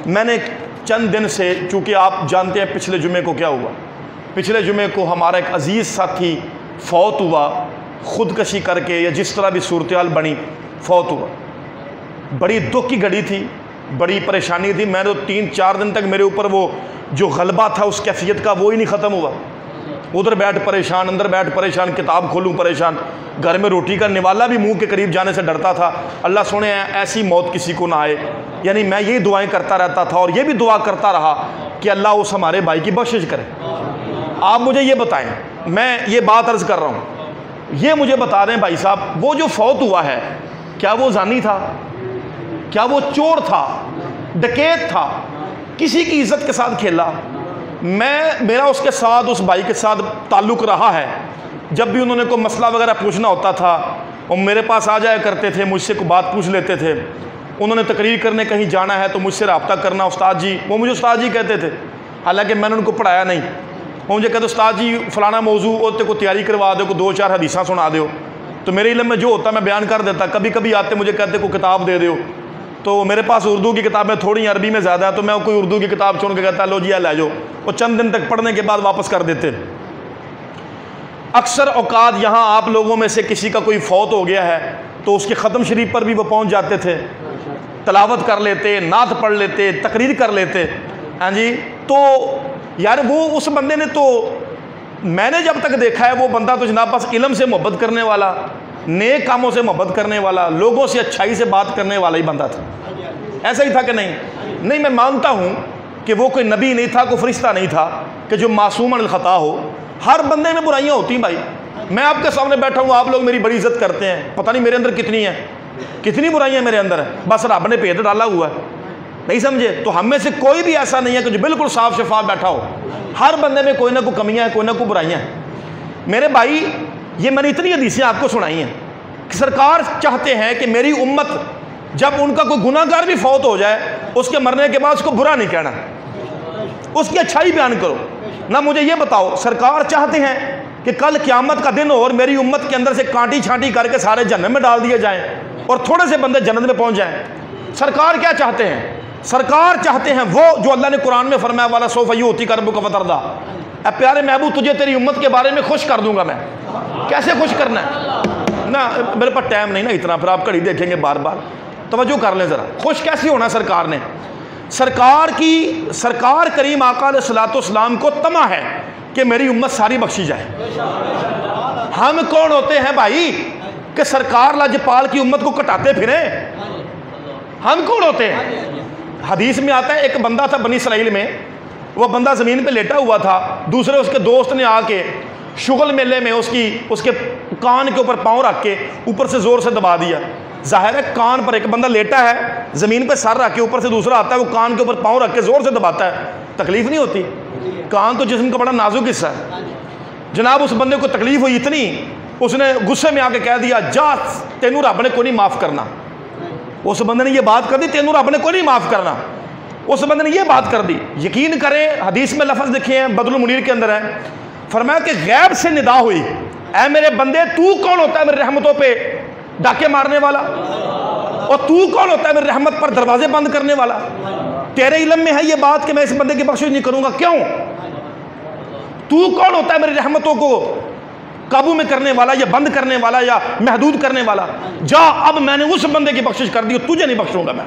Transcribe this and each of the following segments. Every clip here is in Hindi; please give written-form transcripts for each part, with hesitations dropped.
मैंने चंद दिन से, चूँकि आप जानते हैं पिछले जुमे को क्या हुआ, पिछले जुमे को हमारा एक अजीज़ साथी फौत हुआ, ख़ुदकशी करके या जिस तरह भी सूरत हाल बनी फौत हुआ। बड़ी दुख की घड़ी थी, बड़ी परेशानी थी। मैंने तो 3-4 दिन तक मेरे ऊपर वो जो गलबा था उस कैफियत का वो ही नहीं ख़त्म हुआ। उधर बैठ परेशान, अंदर बैठ परेशान, किताब खोलूं परेशान, घर में रोटी का निवाला भी मुंह के करीब जाने से डरता था। अल्लाह सुने ऐसी मौत किसी को ना आए। यानी मैं यही दुआएं करता रहता था और ये भी दुआ करता रहा कि अल्लाह उस हमारे भाई की बख्शिश करे। आप मुझे ये बताएं, मैं ये बात अर्ज़ कर रहा हूँ, ये मुझे बता दें भाई साहब, वो जो फौत हुआ है क्या वो जानी था, क्या वो चोर था, डकैत था, किसी की इज्जत के साथ खेला? मेरा उसके साथ, उस भाई के साथ ताल्लुक़ रहा है। जब भी उन्होंने कोई मसला वगैरह पूछना होता था वो मेरे पास आ जाया करते थे, मुझसे कोई बात पूछ लेते थे। उन्होंने तकरीर करने कहीं जाना है तो मुझसे रब्ता करना, उस्ताद जी, वो मुझे उस्ताद जी कहते थे, हालांकि मैंने उनको पढ़ाया नहीं। वो मुझे कहते उस्ताद जी फ़लाना मौजू और को तैयारी करवा दो, को 2-4 हदीसा सुना दो। तो मेरे इल्म में जो होता मैं बयान कर देता। कभी कभी आते मुझे कहते को किताब दे दो, तो मेरे पास उर्दू की किताबें थोड़ी, अरबी में ज़्यादा है, तो मैं कोई उर्दू की किताब चुन के कहता लो जी ले जाओ, वो चंद दिन तक पढ़ने के बाद वापस कर देते। अक्सर औकात यहाँ आप लोगों में से किसी का कोई फौत हो गया है तो उसके ख़त्म शरीफ पर भी वो पहुँच जाते थे, तलावत कर लेते, नात पढ़ लेते, तकरीर कर लेते। हाँ जी, तो यार वो उस बंदे ने, तो मैंने जब तक देखा है वो बंदा तो जनाब बस इल्म से मोहब्बत करने वाला, नेक कामों से मोहब्बत करने वाला, लोगों से अच्छाई से बात करने वाला ही बंदा था। ऐसा ही था कि नहीं? नहीं, मैं मानता हूँ कि वो कोई नबी नहीं था, कोई फरिश्ता नहीं था कि जो मासूम अनिल ख़ता हो। हर बंदे में बुराइयाँ होती हैं भाई। मैं आपके सामने बैठा हूँ, आप लोग मेरी बड़ी इज्जत करते हैं, पता नहीं मेरे अंदर कितनी है, कितनी बुराइयाँ मेरे अंदर है, बस रब ने भेद डाला हुआ है, नहीं समझे? तो हम में से कोई भी ऐसा नहीं है कि जो बिल्कुल साफ शफाफ बैठा हो। हर बंदे में कोई ना कोई कमियाँ हैं, कोई ना कोई बुराइयाँ हैं। मेरे भाई, ये मैंने इतनी हदीसें आपको सुनाई हैं कि सरकार चाहते हैं कि मेरी उम्मत जब उनका कोई गुनाहगार भी फौत हो जाए उसके मरने के बाद उसको बुरा नहीं कहना, उसकी अच्छाई बयान करो ना। मुझे ये बताओ, सरकार चाहते हैं कि कल क़यामत का दिन हो और मेरी उम्मत के अंदर से कांटी छांटी करके सारे जन्नत में डाल दिए जाएं और थोड़े से बंदे जन्नत में पहुंच जाएं? सरकार क्या चाहते हैं? सरकार चाहते हैं वो जो अल्लाह ने कुरान में फरमाया वाला सौफ़ा युअती का रब्बुका फतरदा, प्यारे महबूब तुझे तेरी उम्मत के बारे में खुश कर दूंगा मैं। कैसे खुश करना है ना, मेरे पास टाइम नहीं ना इतना, फिर आप घड़ी देखेंगे बार बार, तवज्जो कर लें ज़रा। खुश कैसे होना सरकार ने? सरकार करीम आका अलैहिस्सलाम को तमा है कि मेरी उम्मत सारी बख्शी जाए। हम कौन होते हैं भाई कि सरकार लाजपाल की उम्मत को कटाते फिरें? हम कौन होते हैं? हदीस में आता है एक बंदा था बनी इसराइल में, वह बंदा ज़मीन पे लेटा हुआ था, दूसरे उसके दोस्त ने आके शुगल मेले में उसके कान के ऊपर पाँव रख के ऊपर से ज़ोर से दबा दिया। जाहिर है कान पर एक बंदा लेटा है, ज़मीन पे सर रख के, ऊपर से दूसरा आता है, वो कान के ऊपर पाँव रख के ज़ोर से दबाता है, तकलीफ़ नहीं होती? कान तो जिस्म का बड़ा नाजुक हिस्सा है जनाब। उस बंदे को तकलीफ़ हुई इतनी, उसने गुस्से में आके कह दिया जा तेनू रब ने को नहीं माफ़ करना। उस बंदे ने ये बात कर दी, तेनू रब ने को नहीं माफ़ करना। उस बंदे ने ये बात कर दी। यकीन करें हदीस में लफ्ज़ लिखे हैं, बदलुल मुनीर के अंदर है, फरमाया कि गैब से निदा हुई, ऐ मेरे बंदे तू कौन होता है मेरी रहमतों पे डाके मारने वाला, और तू कौन होता है मेरी रहमत पर दरवाजे बंद करने वाला? तेरे इल्म में है ये बात कि मैं इस बंदे की बख्शिश नहीं करूंगा, क्यों? तू कौन होता है मेरी रहमतों को काबू में करने वाला या बंद करने वाला या महदूद करने वाला? जा, अब मैंने उस बंदे की बख्शिश कर दी, तुझे नहीं बख्शूंगा मैं।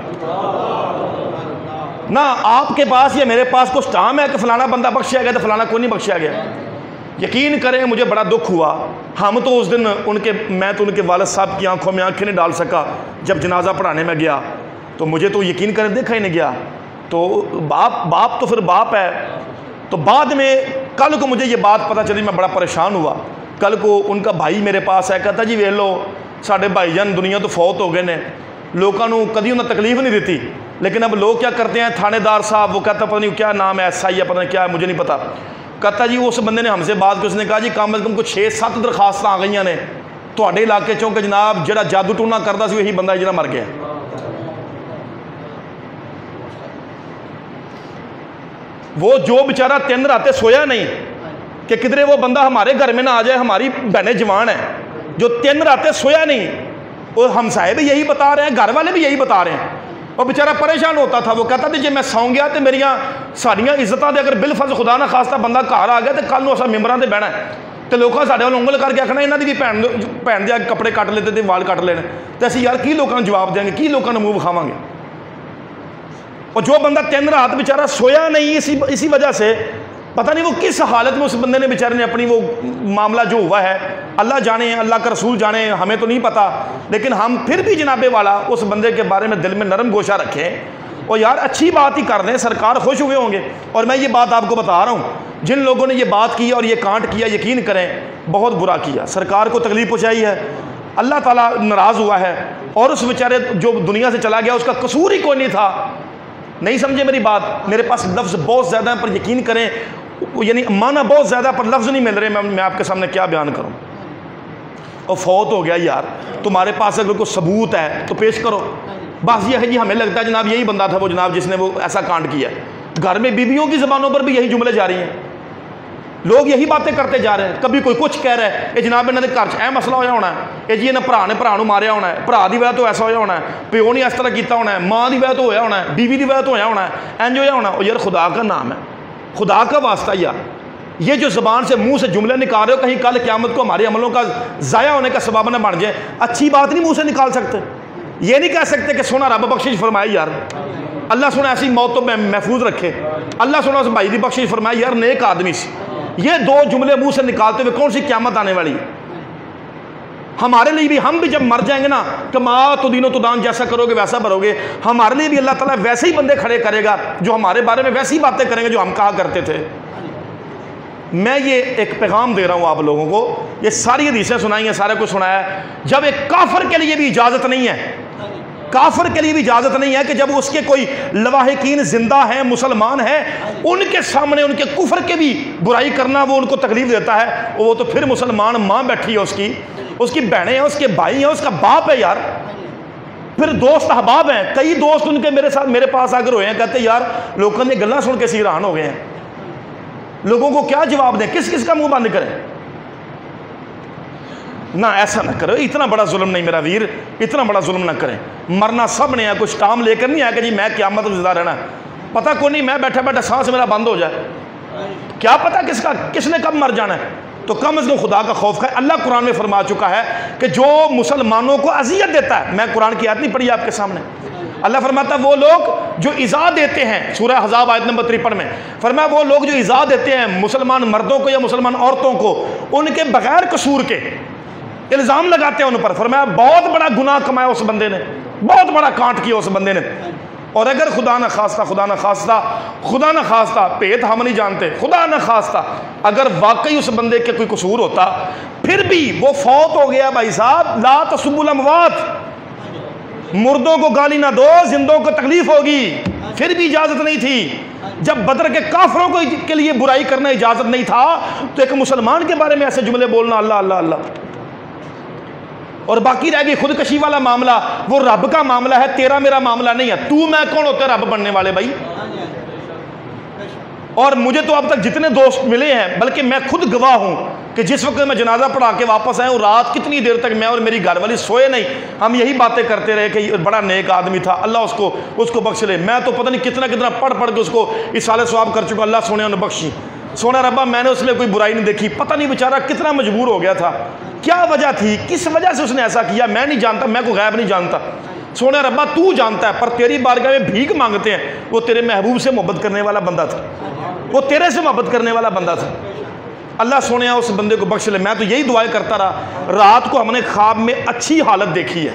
ना आपके पास या मेरे पास कुछ टाइम है कि फलाना बंदा बख्शिया गया तो फलाना कोई नहीं बख्शिया गया। यकीन करें मुझे बड़ा दुख हुआ। हम तो उस दिन मैं तो उनके वालिद साहब की आंखों में आंखें नहीं डाल सका जब जनाजा पढ़ाने में गया, तो मुझे तो यकीन करें देखा ही नहीं गया। तो बाप तो फिर बाप है। तो बाद में कल को मुझे ये बात पता चली, मैं बड़ा परेशान हुआ। कल को उनका भाई मेरे पास है, कहता जी वेख लो साढ़े भाईजान दुनिया तो फौत हो गए ने, लोगों को कभी उन्हें तकलीफ नहीं दी, लेकिन अब लोग क्या करते हैं, थानेदार साहब, वो कहता पता नहीं क्या नाम है, SI है, पता नहीं क्या है, मुझे नहीं पता, कहता जी उस बंदे ने हमसे बात की, उसने कहा जी कम अज कम को 6-7 दरखास्त आ गई ने तुहाडे इलाके चों कि जनाब जिहड़ा जादू टूना करता सी वही बंदा जिहड़ा मर गया। वो जो बेचारा 3 रातें सोया नहीं कि किधरे वो बंदा हमारे घर में ना आ जाए, हमारी बहनें जवान है, जो 3 रातें सोया नहीं, और हमसाए भी यही बता रहे हैं, घर वाले भी यही बता रहे हैं और बेचारा परेशान होता था। वो कहता था जी मैं सौ गया तो मेरिया साड़ियाँ इज्जतां अगर बिलफर्ज खुदा ना खास्ता बंदा घर आ गया तो कल असा मैंबरां ते बहना तो लोगों साढ़े वाल उंगल करके आखना इन्हों की भी भैन दे कपड़े कट लेते तो वाल कट लेने तो असीं यार की लोगों को जवाब देंगे, की लोगों को मुँह विखावांगे। और जो बंदा 3 रात बेचारा सोया नहीं इसी वजह से, पता नहीं वो किस हालत में उस बंदे ने बेचारे ने अपनी वो मामला जो हुआ है अल्लाह जाने, अल्लाह का रसूल जाने, हमें तो नहीं पता, लेकिन हम फिर भी जनाबे वाला उस बंदे के बारे में दिल में नरम गोशा रखें और यार अच्छी बात ही कर दें, सरकार खुश हुए होंगे। और मैं ये बात आपको बता रहा हूँ, जिन लोगों ने ये बात की और ये कांड किया, यकीन करें बहुत बुरा किया, सरकार को तकलीफ पहुँचाई है, अल्लाह ताला नाराज़ हुआ है। और उस बेचारे जो दुनिया से चला गया उसका कसूर ही कोई नहीं था। नहीं समझे मेरी बात, मेरे पास लफ्ज़ बहुत ज़्यादा हैं पर यकीन करें यानी माना बहुत ज़्यादा पर लफ्ज़ नहीं मिल रहे, मैं आपके सामने क्या बयान करूं। और फौत हो गया यार, तुम्हारे पास अगर कोई सबूत है तो पेश करो। बस ये है जी हमें लगता है जनाब यही बंदा था वो जनाब जिसने वो ऐसा कांड किया। घर में बीवियों की ज़बानों पर भी यही जुमले जारी हैं, लोग यही बातें करते जा रहे हैं। कभी कोई कुछ कह रहा है, ये जनाब इन्होंने घर च मसला होया होना है, ये जी इन्हें भरा ने भरा मारिया होना है, भरा की वजह तो ऐसा होया होना है, प्यो ने इस तरह किया होना है, माँ की वजह तो होया होना है, बीवी की वजह तो होया होना है, इंज होया होना। और यार खुदा का नाम है, खुदा का वास्ता यार, ये जो ज़बान से मुंह से जुमले निकाल रहे हो कहीं कल क़यामत को हमारे अमलों का ज़ाया होने का सबब न बन जाए। अच्छी बात नहीं मुंह से निकाल सकते, ये नहीं कह सकते कि सोना रब बख्शिश फरमाए यार, अल्लाह सोना ऐसी मौत तो महफूज रखे, अल्लाह सोना उस भाई की बख्शिश फरमाए यार नेक आदमी से। ये 2 जुमले मुंह से निकालते हुए कौन सी क़यामत आने वाली है हमारे लिए भी? हम भी जब मर जाएंगे ना, कमा तो दीनो तो दान, जैसा करोगे वैसा भरोगे, हमारे लिए भी अल्लाह ताला वैसे ही बंदे खड़े करेगा जो हमारे बारे में वैसी बातें करेंगे जो हम कहा करते थे। मैं ये एक पैगाम दे रहा हूँ आप लोगों को, ये सारी हदीसें सुनाई हैं, सारे कुछ सुनाया है। जब एक काफिर के लिए भी इजाज़त नहीं है, काफिर के लिए भी इजाज़त नहीं है कि जब उसके कोई लवाहिकीन जिंदा है, मुसलमान है, उनके सामने उनके कुफर के भी बुराई करना वो उनको तकलीफ देता है। वो तो फिर मुसलमान माँ बैठी है, उसकी बहनें हैं, उसके भाई हैं, उसका बाप है यार, फिर दोस्त अहबाब हैं। कई दोस्त उनके मेरे पास आकर हुए हैं, कहते यार लोगों ने गल्ला सुन के हैरान हो गए हैं, लोगों को क्या जवाब दें, किस किस का मुंह बंद करें। ना ऐसा ना करो, इतना बड़ा जुल्म नहीं मेरा वीर, इतना बड़ा जुल्म ना करें। मरना सब ने है, कुछ काम लेकर नहीं आया कि जी मैं क़यामत में जिंदा रहना, पता को नहीं, मैं बैठा बैठा सांस मेरा बंद हो जाए, क्या पता किसने कब मर जाना है। तो कम अज़ कम खुदा का खौफ है। अल्लाह कुरान में फरमा चुका है कि जो मुसलमानों को अजियत देता है, मैं कुरान की आयत नहीं पढ़ी आपके सामने, अल्लाह फरमाता है वो लोग जो इज़ा देते हैं, सूरह हज़ाब आयत नंबर 53 में फरमाया वो लोग जो इज़ा देते हैं मुसलमान मर्दों को या मुसलमान औरतों को उनके बगैर कसूर के, इल्ज़ाम लगाते हैं उन पर, फरमाया बहुत बड़ा गुनाह कमाया उस बंदे ने, बहुत बड़ा कांट किया उस बंदे ने। और अगर खुदा न खास्ता भेद हम नहीं जानते, खुदा न खास्ता अगर वाकई उस बंदे के कोई कसूर होता, फिर भी वो फौत हो गया, भाई साहब ला तसुब्बुल अमवात, मुर्दों को गाली ना दो, जिंदों को तकलीफ होगी, फिर भी इजाजत नहीं थी। जब बदर के काफिरों को के लिए बुराई करना इजाजत नहीं था, तो एक मुसलमान के बारे में ऐसे जुमले बोलना अल्लाह अल्लाह अल्लाह। और बाकी रह गई खुदकशी वाला मामला, वो रब का मामला है, तेरा मेरा मामला नहीं है। तू मैं कौन होते रब बनने वाले भाई। और मुझे तो अब तक जितने दोस्त मिले हैं, बल्कि मैं खुद गवाह हूं कि जिस वक्त मैं जनाजा पढ़ा के वापस आया हूँ, रात कितनी देर तक मैं और मेरी घरवाली सोए नहीं, हम यही बातें करते रहे कि बड़ा नेक आदमी था, अल्लाह उसको बख्श ले। मैं तो पता नहीं कितना कितना पढ़ के उसको इसाले सवाब कर चुका, अल्लाह सोने उन्हें बख्शी, सोना रब्बा मैंने उसमें कोई बुराई नहीं देखी। पता नहीं बेचारा कितना मजबूर हो गया था, क्या वजह थी, किस वजह से उसने ऐसा किया, मैं नहीं जानता, मैं को गैब नहीं जानता, सोना रब्बा तू जानता है। पर तेरी बारगाह में भीख मांगते हैं, वो तेरे महबूब से मोहब्बत करने वाला बंदा था, वो तेरे से मोहब्बत करने वाला बंदा था। अल्लाह सोने उस बंदे को बख्श ले। मैं तो यही दुआएं करता रहा। रात को हमने ख्वाब में अच्छी हालत देखी है,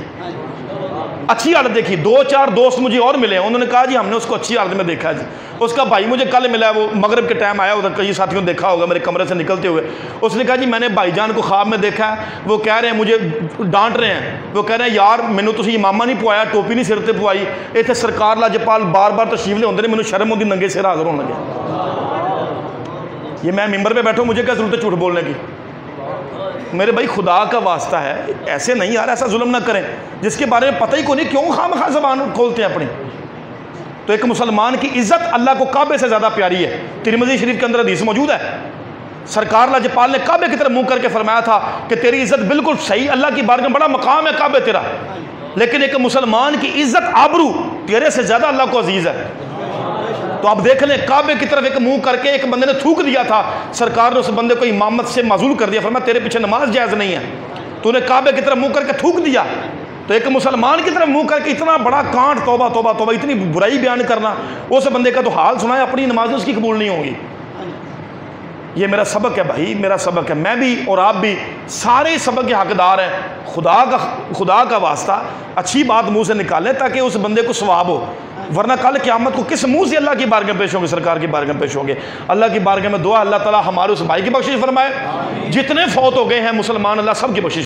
अच्छी हालत देखी। 2-4 दोस्त मुझे और मिले, उन्होंने कहा जी हमने उसको अच्छी हालत में देखा जी। उसका भाई मुझे कल मिला, वो मगरिब के टाइम आया, उधर कई साथियों ने देखा होगा मेरे कमरे से निकलते हुए। उसने कहा जी मैंने भाईजान को ख्वाब में देखा है, वो कह रहे हैं मुझे डांट रहे हैं, वो कह रहे हैं यार मैनू तुसीं इमामा नहीं पवाया, टोपी नहीं सिर पर पवाई, इतने सरकार लाजपाल बार बार तशरीफ ले आते, मैनू शर्म आती, नंगे सिर हाजिर होने लगे। ये मैं मिंबर पे बैठा, मुझे क्या जरूरत है झूठ बोलने की। मेरे भाई खुदा का वास्ता है, ऐसे नहीं यार, ऐसा जुल्म ना करें जिसके बारे में पता ही को नहीं, क्यों खामखा ज़बान खोलते हैं अपनी। तो एक मुसलमान की इज्जत अल्लाह को काबे से ज़्यादा प्यारी है। तिरमिज़ी शरीफ के अंदर हदीस मौजूद है, सरकार लाजपाल ने काबे की तरफ मुंह करके फरमाया था कि तेरी इज्जत बिल्कुल सही, अल्लाह की बारगाह में बड़ा मकाम है काबे तेरा, लेकिन एक मुसलमान की इज्जत आबरू तेरे से ज़्यादा अल्लाह को अजीज़ है। तो आप देख लें, काबे की तरफ एक मुंह करके एक बंदे ने थूक दिया था, सरकार ने उस बंदे को इमामत से माजूल कर दिया, फरमाया तेरे पीछे नमाज जायज़ नहीं है, तूने काबे की तरफ मुंह करके थूक दिया। तो एक मुसलमान की तरफ मुंह करके इतना बड़ा कांट, तौबा तौबा तौबा, इतनी बुराई बयान करना, उस बंदे का तो हाल सुना है, अपनी नमाज़ें उसकी कबूल नहीं होंगी। ये मेरा सबक है भाई, मेरा सबक है। मैं भी और आप भी सारे सबक के हकदार हैं। खुदा का वास्ता अच्छी बात मुंह से निकालें ताकि उस बंदे को सवाब हो, वरना कल क़यामत को किस मुंह से अल्लाह की बारगाह में पेश होंगे, सरकार की बारगाह में पेश होंगे। अल्लाह की बारगाह में दुआ, अल्लाह ताला हमारे उस भाई की बख्शिश फरमाए। जितने फौत हो गए हैं मुसलमान, अल्लाह सब की बख्शिश